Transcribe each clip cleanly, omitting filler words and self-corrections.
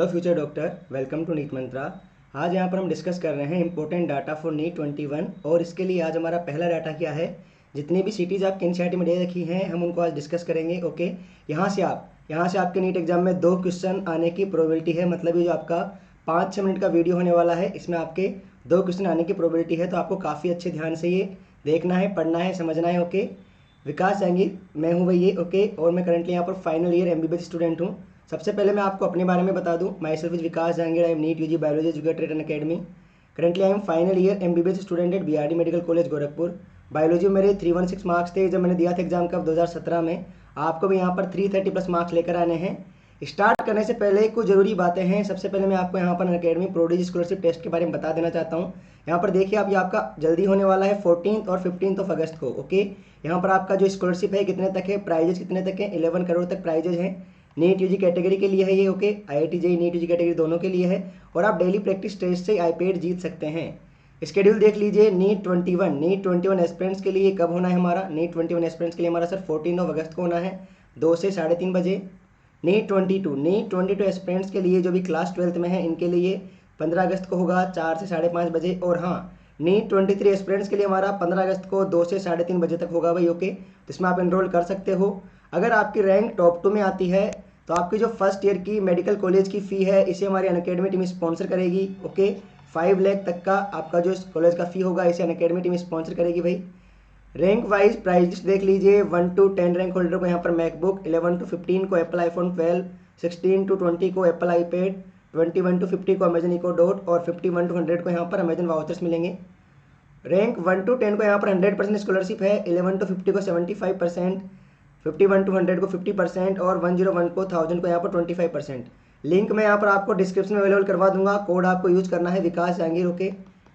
Hello future doctor, welcome to NEET mantra. आज यहाँ पर हम डिस्कस कर रहे हैं इंपॉर्टेंट डाटा फॉर नीट 21 और इसके लिए आज हमारा पहला डाटा क्या है। जितनी भी सिटीज़ आपकी एनसीईआरटी में दे रखी हैं हम उनको आज डिस्कस करेंगे। ओके, यहाँ से आपके नीट एग्जाम में 2 क्वेश्चन आने की प्रोबेबिलिटी है। मतलब ये जो आपका 5-6 मिनट का वीडियो होने वाला है इसमें आपके 2 क्वेश्चन आने की प्रोबेबिलिटी है। तो आपको काफ़ी अच्छे ध्यान से ये देखना है, पढ़ना है, समझना है। ओके, विकास जहांगीर मैं हूँ भैया। ओके, और मैं करंटली यहाँ पर फाइनल ईयर एमबीबीएस स्टूडेंट हूँ। सबसे पहले मैं आपको अपने बारे में बता दूं, myself is Vikas Jahangir. I am NEET UG biology educated and academy. Currently I am final year MBBS student at BRD medical college Gorakhpur. Biology में मेरे 316 मार्क्स थे जब मैंने दिया था एग्जाम कब 2017 में। आपको भी यहाँ पर 330+ मार्क्स लेकर आने हैं। स्टार्ट करने से पहले कुछ जरूरी बातें हैं। सबसे पहले मैं आपको यहाँ पर अकेडमी प्रोडिजी स्कॉलरशिप टेस्ट के बारे में बता देना चाहता हूँ। यहाँ पर देखिए आप, ये आपका जल्दी होने वाला है 14 और 15 अगस्त को। ओके, यहाँ पर आपका जो स्कॉलरशिप है कितने तक है, प्राइजेज कितने तक है, 11 करोड़ तक प्राइजेज हैं। नीट यूजी कैटेगरी के लिए है ये। Okay, IIT JEE NEET UG category दोनों के लिए है। और आप डेली प्रैक्टिस टेस्ट से आईपैड जीत सकते हैं। शेड्यूल देख लीजिए। नीट 21 एस्पिरेंट्स के लिए कब होना है हमारा, नीट 21 एस्पिरेंट्स के लिए हमारा सर 14 अगस्त को होना है 2 से 3:30 बजे। नीट 22 एस्पिरेंट्स के लिए जो भी क्लास 12th में है इनके लिए 15 अगस्त को होगा 4 से 5:30 बजे। और हाँ, नीट 23 एस्पिरेंट्स के लिए हमारा 15 अगस्त को 2 से 3:30 बजे तक होगा भाई। ओके, तो इसमें आप एनरोल कर सकते हो। अगर आपकी रैंक टॉप 2 में आती है तो आपकी जो फर्स्ट ईयर की मेडिकल कॉलेज की फ़ी है इसे हमारी अनअकैडमी टीम स्पॉन्सर करेगी। ओके, 5 लाख तक का आपका जो कॉलेज का फ़ी होगा इसे अनअकैडमी टीम स्पॉन्सर करेगी भाई। रैंक वाइज प्राइस लिस्ट देख लीजिए। 1 to 10 रैंक होल्डर को यहाँ पर मैकबुक, 11 to 15 को एप्पल आईफोन 12, 16 to 20 को एप्पल आईपैड, 21 to 50 को अमेजन इको डॉट और 51 to 100 को यहाँ पर अमेजन वाउचर्स मिलेंगे। रैंक 1 to 10 को यहाँ पर 100% स्कॉलरशिप है, 11 to 50 को 75%, 51 to 100 को 50% और 101 को 1000 को यहाँ पर 25%। लिंक मैं यहाँ पर आपको डिस्क्रिप्शन में अवेलेबल करवा दूंगा। कोड आपको यूज करना है विकास जहांगीर। ओके,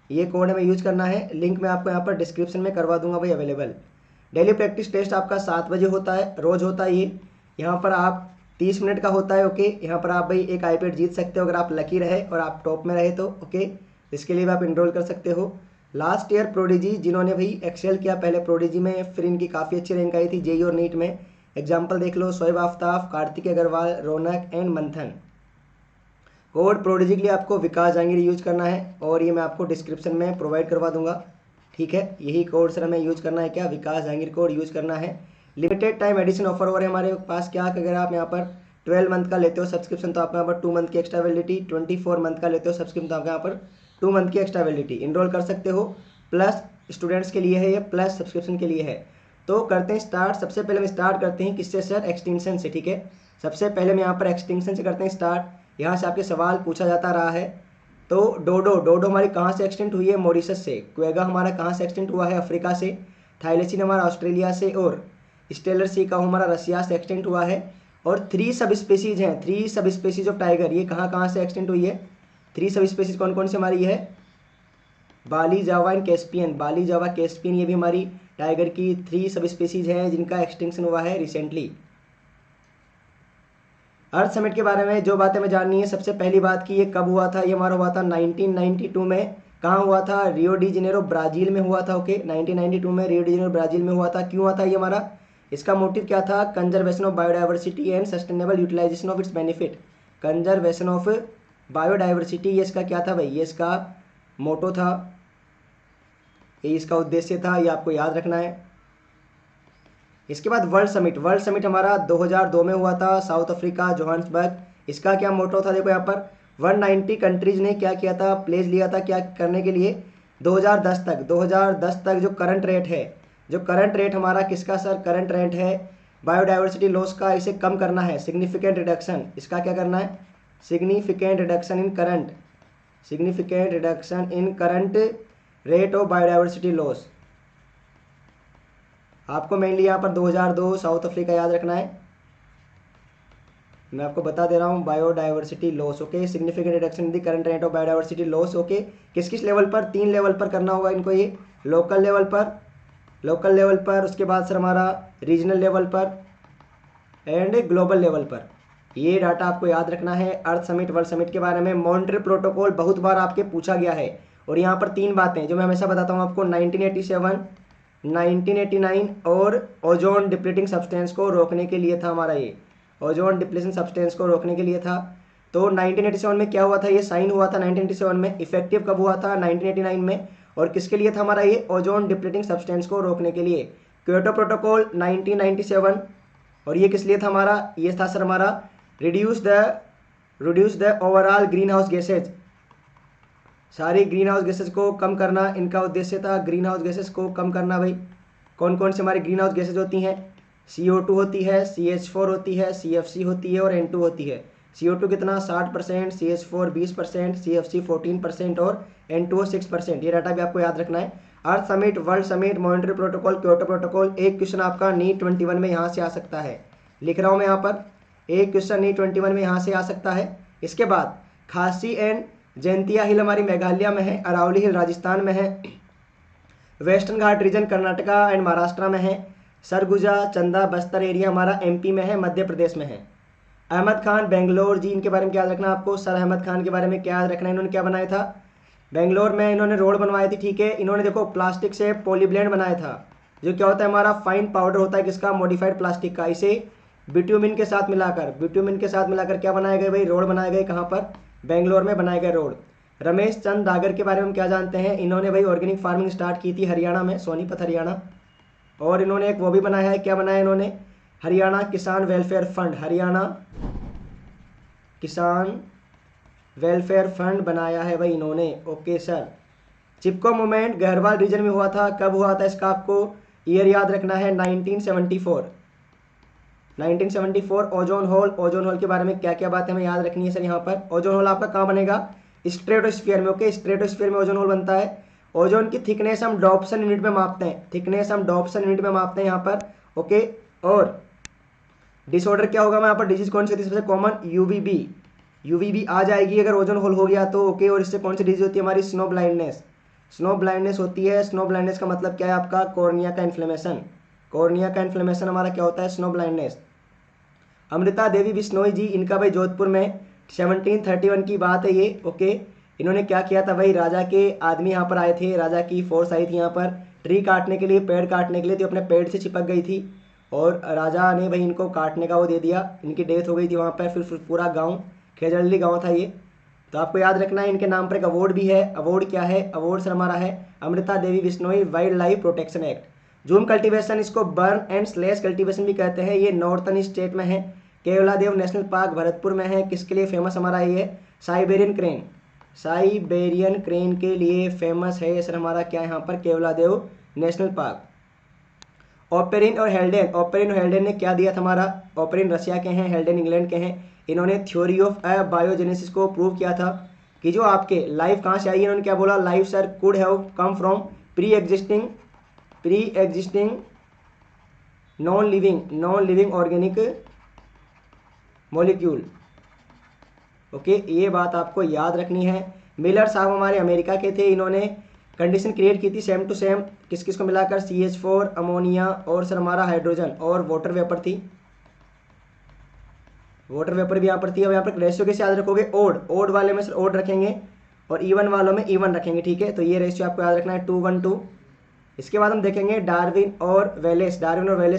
ये कोड हमें यूज करना है। लिंक मैं आपको यहाँ पर डिस्क्रिप्शन में करवा दूंगा भाई अवेलेबल। डेली प्रैक्टिस टेस्ट आपका 7 बजे होता है, रोज होता है ये। यहाँ पर आप 30 मिनट का होता है। ओके, यहाँ पर आप भाई एक आईपैड जीत सकते हो अगर आप लकी रहे और आप टॉप में रहे तो। ओके, इसके लिए भी आप इनरोल कर सकते हो। लास्ट ईयर प्रोडिजी जिन्होंने भाई एक्सेल किया पहले प्रोडिजी में, फिर इनकी काफ़ी अच्छी रैंक आई थी जेईई और नीट में। एग्जाम्पल देख लो, शोएब आफ्ताब, कार्तिक अग्रवाल, रौनक एंड मंथन। कोड प्रोडिजी के लिए आपको विकास जहांगीर यूज करना है और ये मैं आपको डिस्क्रिप्शन में प्रोवाइड करवा दूंगा। ठीक है, यही कोड सर हमें यूज करना है, क्या विकास जहांगीर कोड यूज करना है। लिमिटेड टाइम एडिशन ऑफर हो रहा है हमारे पास। क्या अगर आप यहाँ पर 12 मंथ का लेते हो सब्सक्रिप्शन तो आपको यहाँ पर 2 मंथ की एक्स्ट्रा वैलिडिटी, 24 मंथ का लेते हो सब्सक्रिप्शन तो आपको यहाँ पर 2 मंथ की एक्स्ट्रा वैलिडिटी इनरोल कर सकते हो। प्लस स्टूडेंट्स के लिए है ये, प्लस सब्सक्रिप्शन के लिए है। तो करते हैं स्टार्ट। सबसे पहले हम स्टार्ट करते हैं किससे सर, एक्सटिंक्शन से। ठीक है, सबसे पहले हम यहाँ पर एक्सटिंक्शन से करते हैं स्टार्ट। यहाँ से आपके सवाल पूछा जाता रहा है। तो डोडो हमारी कहाँ से एक्सटेंट हुई है, मॉरिशस से। क्वेगा हमारा कहाँ से एक्सटेंट हुआ है, अफ्रीका से। थाइलेसिन हमारा ऑस्ट्रेलिया से और स्टेलर सी का हमारा रसिया से एक्सटेंट हुआ है। और 3 सब स्पेसीज हैं, 3 सब स्पेसीज ऑफ टाइगर, ये कहाँ से एक्सटेंट हुई है। 3 सब स्पेसीज कौन कौन सी हमारी है, Bali, Java and Caspian. Bali, Java, Caspian ये भी हमारी टाइगर की 3 सब स्पेसीज हैं जिनका एक्सटिंक्शन हुआ है रिसेंटली। अर्थ समिट के बारे में जो बातें हमें जाननी है, सबसे पहली बात की ये कब हुआ था, ये हमारा हुआ था 1992 में। कहाँ हुआ था, रियो डी जेनेरो ब्राज़ील में हुआ था। ओके, 1992 में रियो डी जेनेरो ब्राज़ील में हुआ था। क्यों हुआ था ये हमारा, इसका मोटिव क्या था, conservation of biodiversity and sustainable utilisation of its benefit. Conservation of biodiversity ये इसका क्या था भाई, ये इसका मोटो था, ये इसका उद्देश्य था, ये आपको याद रखना है। इसके बाद वर्ल्ड समिट हमारा 2002 में हुआ था, साउथ अफ्रीका जोहान्सबर्ग। इसका क्या मोटो था, देखो यहाँ पर 190 कंट्रीज ने क्या किया था, प्लेज लिया था क्या करने के लिए, 2010 तक जो करंट रेट है, जो करंट रेट हमारा किसका सर, करंट रेट है बायोडाइवर्सिटी लॉस का, इसे कम करना है, सिग्निफिकेंट रिडक्शन। इसका क्या करना है, significant reduction in current rate of biodiversity loss. आपको मेनली यहाँ पर 2002 साउथ अफ्रीका याद रखना है। मैं आपको बता दे रहा हूँ, biodiversity loss. Okay, significant reduction in the current rate of biodiversity loss. Okay, किस किस लेवल पर, 3 लेवल पर करना होगा इनको, ये लोकल लेवल पर, उसके बाद सर हमारा रीजनल लेवल पर एंड ग्लोबल लेवल पर। ये डाटा आपको याद रखना है। अर्थ समिट, वर्ल्ड समिट के बारे में। मॉन्ट्रियल प्रोटोकॉल बहुत बार आपके पूछा गया है और यहाँ पर 3 बातें जो मैं हमेशा बताता हूँ आपको, 1987, 1989 और ओजोन डिप्लीटिंग सब्सटेंस को रोकने के लिए था हमारा, ये ओजोन डिप्लीशन सब्सटेंस को रोकने के लिए था। तो 1987 में क्या हुआ था, ये साइन हुआ था 1987 में। इफेक्टिव कब हुआ था, 1989 में। और किसके लिए था हमारा ये, ओजोन डिप्लीटिंग सब्सटेंस को रोकने के लिए। क्योटो प्रोटोकॉल 1997, और ये किस लिए था हमारा, ये था सर हमारा reduce the overall green house gases, सारी ग्रीन हाउस गैसेज को कम करना इनका उद्देश्य था। ग्रीन हाउस गैसेज को कम करना भाई, कौन कौन से हमारी ग्रीन हाउस गैसेज होती हैं, CO2 होती है, CH4 होती है, CFC होती है और N2 होती है। CO2 कितना 60%, CH4 20%, CFC 14% और N2 6%। ये डाटा भी आपको याद रखना है। Earth summit, world summit, monetary protocol, Kyoto protocol. एक क्वेश्चन आपका नीट 21 में यहाँ से आ सकता है, लिख रहा हूँ मैं यहाँ पर, एक क्वेश्चन नीट 21 में यहाँ से आ सकता है। इसके बाद खासी एंड जयंतिया हिल हमारी मेघालय में है, अरावली हिल राजस्थान में है, western Ghat region Karnataka and Maharashtra में है, सरगुजा चंदा बस्तर एरिया हमारा MP में है, मध्य प्रदेश में है। अहमद खान बेंगलोर जी, इनके बारे में क्या याद रखना आपको, सर अहमद खान के बारे में क्या याद रखना है, इन्होंने क्या बनाया था, बेंगलोर में इन्होंने रोड बनवाई थी, ठीक है। इन्होंने देखो प्लास्टिक से पॉलीब्लेंड बनाया था, जो क्या होता है हमारा फाइन पाउडर होता है किसका, मॉडिफाइड प्लास्टिक का। इसे बिट्यूमिन के साथ मिलाकर क्या बनाए गए भाई, रोड बनाए गए। कहाँ पर, बेंगलोर में बनाए गए रोड। रमेश चंद दागर के बारे में क्या जानते हैं, इन्होंने भाई ऑर्गेनिक फार्मिंग स्टार्ट की थी हरियाणा में, सोनीपत हरियाणा। और इन्होंने एक वो भी बनाया है, क्या बनाया इन्होंने, हरियाणा किसान वेलफेयर फंड, हरियाणा किसान वेलफेयर फंड बनाया है भाई इन्होंने। Okay sir. Chipko movement Garhwal region में हुआ था, कब हुआ था इसका आपको ईयर याद रखना है, 1974। ओजोन होल के बारे में क्या क्या बातें हमें याद रखनी है सर यहाँ पर। ओजोन होल आपका कहाँ बनेगा, स्ट्रेटोस्फीयर में। ओके, स्ट्रेटोस्फीयर में ओजोन होल बनता है। ओजोन की थिकनेस हम डॉप्सन यूनिट में मापते हैं, यहाँ पर। ओके, और डिसऑर्डर क्या होगा, मैं यहाँ पर डिजीज कौन सी होती है सबसे कॉमन, यूवीबी आ जाएगी अगर ओजोन होल हो गया तो। ओके, और इससे कौन सी डिजीज होती है हमारी, स्नो ब्लाइंडनेस होती है। स्नो ब्लाइंडनेस का मतलब क्या है आपका, कॉर्निया का इन्फ्लेमेशन हमारा क्या होता है, स्नो ब्लाइंडनेस। अमृता देवी बिश्नोई जी, इनका भाई जोधपुर में 1731 की बात है ये। ओके, इन्होंने क्या किया था भाई, राजा के आदमी यहाँ पर आए थे, राजा की फोर्स आई थी यहाँ पर ट्री काटने के लिए, पेड़ काटने के लिए, तो अपने पेड़ से चिपक गई थी और राजा ने भाई इनको काटने का वो दे दिया, इनकी डेथ हो गई थी वहाँ पर। फिर पूरा गाँव, खेजड़ली गाँव था ये। तो आपको याद रखना है, इनके नाम पर एक अवार्ड भी है। अवार्ड क्या है, अवार्ड सर हमारा है Amrita Devi Bishnoi wildlife protection act. Jhum cultivation, इसको बर्न एंड स्लेश कल्टीवेशन भी कहते हैं, ये नॉर्थर्न स्टेट में है। केवलादेव नेशनल पार्क भरतपुर में है, किसके लिए फेमस हमारा ये, साइबेरियन क्रेन के लिए फेमस है ये सर हमारा क्या यहाँ पर, केवलादेव नेशनल पार्क। ओपेरिन और हेल्डेन ने क्या दिया था हमारा, ओपेरिन रशिया के हैं, हेल्डेन इंग्लैंड के हैं। इन्होंने थ्योरी ऑफ बायोजेनेसिस को प्रूव किया था कि जो आपके लाइफ कहाँ से आई है। इन्होंने क्या बोला, life sir could have come from pre existing non living organic molecule. Okay, ये बात आपको याद रखनी है। मिलर साहब हमारे अमेरिका के थे, इन्होंने कंडीशन क्रिएट की थी सेम टू सेम किस किस को मिलाकर, CH4, अमोनिया और सर हमारा हाइड्रोजन और वाटर वेपर थी, वाटर वेपर भी यहाँ पर थी। अब यहाँ पर रेशियो कैसे याद रखोगे, ओड वाले में सर ओड रखेंगे और इवन वालों में इवन रखेंगे, ठीक है। तो ये रेशियो आपको याद रखना है 2:1:2। इसके बाद हम देखेंगे डार्विन और वेलेस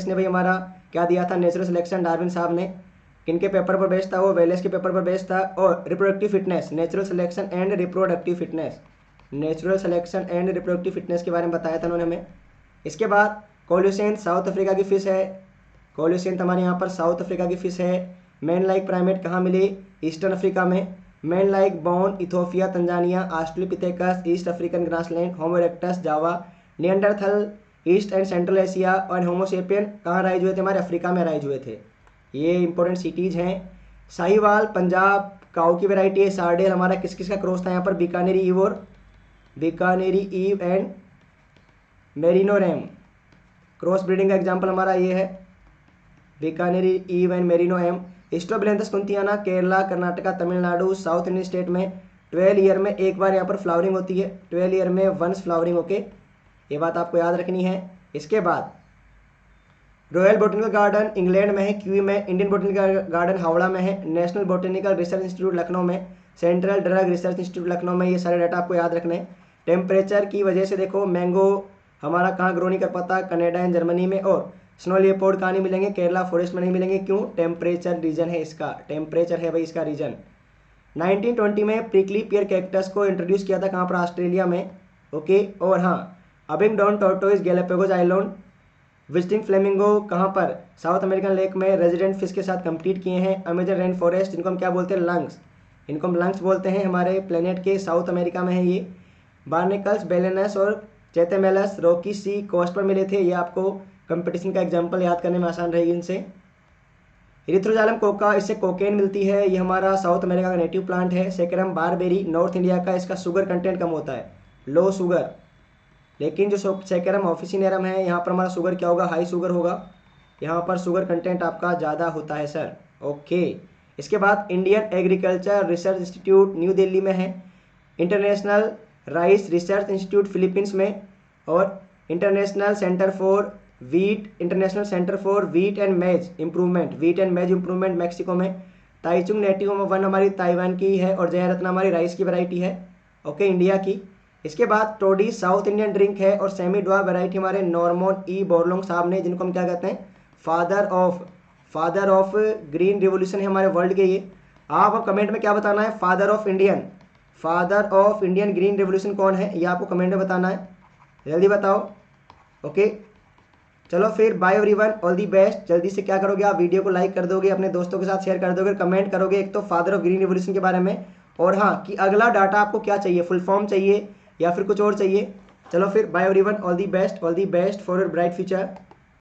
ने भाई हमारा क्या दिया था, नेचुरल सिलेक्शन। डार्विन साहब ने किनके पेपर पर बेस्ड था, वो वेलेस के पेपर पर बेस्ड था। और reproductive fitness, natural selection and reproductive fitness के बारे में बताया था उन्होंने हमें। इसके बाद कोल्यूसेन साउथ अफ्रीका की फिश है, कोल्यूसेन हमारे यहाँ पर साउथ अफ्रीका की फिश है। मैन लाइक प्राइमेट कहाँ मिले, ईस्टर्न अफ्रीका में। Man like bone Ethiopia Tanzania, Australopithecus east African grassland, homo erectus Java, Neanderthal east and central Asia और होमोसेपियन कहाँ राइज हुए थे, हमारे अफ्रीका में राइज हुए थे। ये इंपॉर्टेंट सिटीज़ हैं। साहिवाल पंजाब काऊ की वैरायटी है। सार्डेल हमारा किस किस का क्रॉस था यहाँ पर, Bikaneri ewe and merino ram, cross breeding का एग्जाम्पल हमारा ये है, बीकानेरी ईव एंड मेरिनो एम। Strobilanthes kunthiana Kerala, Karnataka, Tamil Nadu, south Indian state में 12 ईयर में एक बार यहाँ पर फ्लावरिंग होती है, 12 ईयर में वंस फ्लावरिंग। ओके, ये बात आपको याद रखनी है। इसके बाद रॉयल बोटेनिकल गार्डन इंग्लैंड में है, क्यू में। इंडियन बोटेनिकल गार्डन हावड़ा में है। National botanical research institute Lucknow में, central drug research institute Lucknow में। ये सारे डाटा आपको याद रखने हैं। टेम्परेचर की वजह से देखो मैंगो हमारा कहाँ ग्रो नहीं कर पाता, कनाडा एंड जर्मनी में। और स्नो लेपर्ड कहाँ नहीं मिलेंगे, केरला फॉरेस्ट में नहीं मिलेंगे। क्यों, टेम्परेचर रीजन है इसका, टेम्परेचर है भाई इसका रीजन। 1920 में प्रिकली पियर कैक्टस को इंट्रोड्यूस किया था कहाँ पर, ऑस्ट्रेलिया में। ओके, और हाँ, अबिंगडोन टोर्टोइस गैलापागोस आइलैंड, विजिटिंग फ्लेमिंगो कहाँ पर, साउथ अमेरिकन लेक में रेजिडेंट फिश के साथ कंप्लीट किए हैं। अमेजन रेन फॉरेस्ट, इनको हम क्या बोलते हैं, लंग्स, इनको हम लंग्स बोलते हैं, हमारे प्लेनेट के साउथ अमेरिका में है ये। बार्नेकल्स, बेलेनस और चेतेमेलस रॉकी सी कोस्ट पर मिले थे। ये आपको कंपटीशन का एग्जाम्पल याद करने में आसान रहेगी इनसे। इरिथ्रोजालम कोका, इससे कोकेन मिलती है, ये हमारा साउथ अमेरिका का नेटिव प्लांट है। सेकेरम बारबेरी, नॉर्थ इंडिया का, इसका शुगर कंटेंट कम होता है, लो शुगर। लेकिन जो सेकेरम ऑफिसिनेरम है, यहाँ पर हमारा शुगर क्या होगा, हाई शुगर होगा, यहाँ पर शुगर कंटेंट आपका ज़्यादा होता है सर। ओके, इसके बाद Indian agriculture research institute new Delhi में है, international rice research institute Philippines में, और international centre for wheat and मेज इम्प्रूवमेंट मैक्सिको में। ताइचुंग नेटिव वन हमारी ताइवान की है, और जयरत्न हमारी राइस की वैरायटी है, ओके, इंडिया की। इसके बाद टोडी साउथ इंडियन ड्रिंक है, और सेमी ड्वा वैरायटी हमारे नॉर्मन ई बोरलोंग साहब ने, जिनको हम क्या कहते हैं, फादर ऑफ ग्रीन रिवोल्यूशन है हमारे वर्ल्ड के ये। आप कमेंट में क्या बताना है, father of Indian green revolution कौन है, ये आपको कमेंट में बताना है, जल्दी बताओ। ओके, चलो फिर bye everyone, all the best. जल्दी से क्या करोगे आप, वीडियो को लाइक कर दोगे, अपने दोस्तों के साथ शेयर कर दोगे, कमेंट करोगे एक तो फादर ऑफ ग्रीन रिवोल्यूशन के बारे में, और हाँ कि अगला डाटा आपको क्या चाहिए, फुल फॉर्म चाहिए या फिर कुछ और चाहिए। चलो फिर bye everyone, all the best for your bright future.